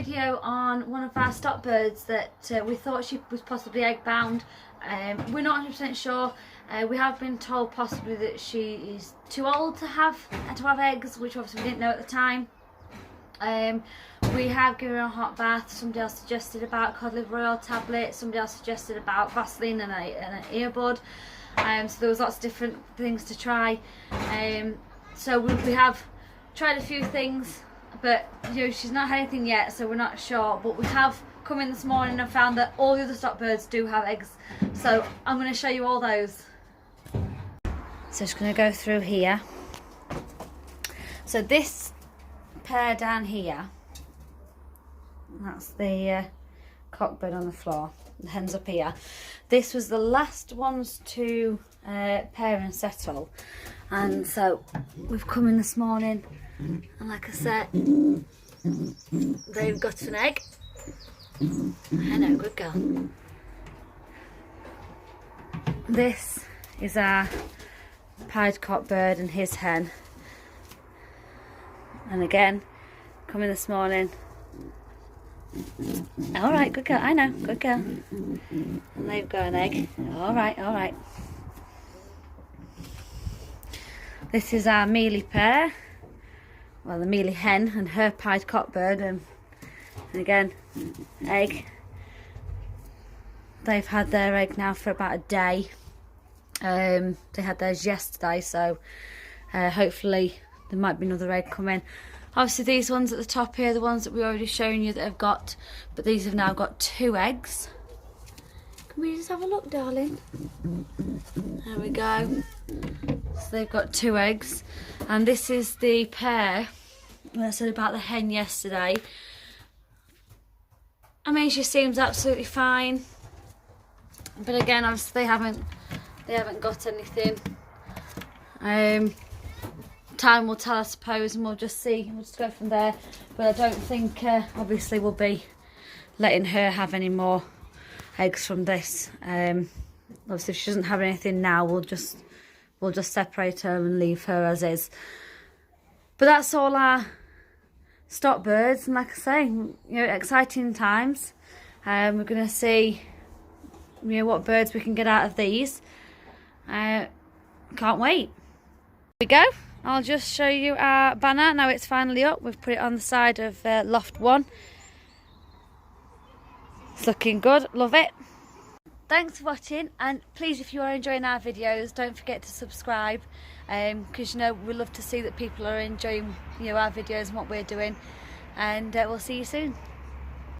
video on one of our stock birds that we thought she was possibly egg bound. We're not 100% sure. We have been told possibly that she is too old to have eggs, which obviously we didn't know at the time. We have given her a hot bath. Somebody else suggested about cod liver oil tablet. Somebody else suggested about Vaseline and an earbud. So there was lots of different things to try. So we have tried a few things, but she's not had anything yet, so we're not sure. But we have come in this morning and found that all the other stock birds do have eggs. So I'm going to show you all those. So just going to go through here. So this pair down here, that's the cockbird on the floor, the hens up here. This was the last ones to pair and settle, and so we've come in this morning, and like I said, they've got an egg. I know, good girl. This is our pied cockbird and his hen, and again, coming this morning. Alright, good girl, I know, good girl. And they've got an egg. Alright, alright. This is our mealy pair. Well, the mealy hen and her pied cockbird, and again, egg. They've had their egg now for about a day. They had theirs yesterday, so hopefully there might be another egg coming. Obviously these ones at the top here, the ones that we already shown you that have got, but these have now got 2 eggs. Can we just have a look, darling? There we go. So they've got 2 eggs, and this is the pair that I said about the hen yesterday. I mean, she seems absolutely fine, but again, obviously they haven't got anything. Time will tell, I suppose, and we'll just see. We'll just go from there. But I don't think, obviously, we'll be letting her have any more eggs from this. Obviously, if she doesn't have anything now, we'll just separate her and leave her as is. But that's all our stock birds, and like I say, exciting times. We're going to see, what birds we can get out of these. Can't wait. Here we go. I'll just show you our banner. Now it's finally up. We've put it on the side of loft 1. It's looking good. Love it. Thanks for watching, and please, if you are enjoying our videos, don't forget to subscribe, because we love to see that people are enjoying our videos and what we're doing, and we'll see you soon.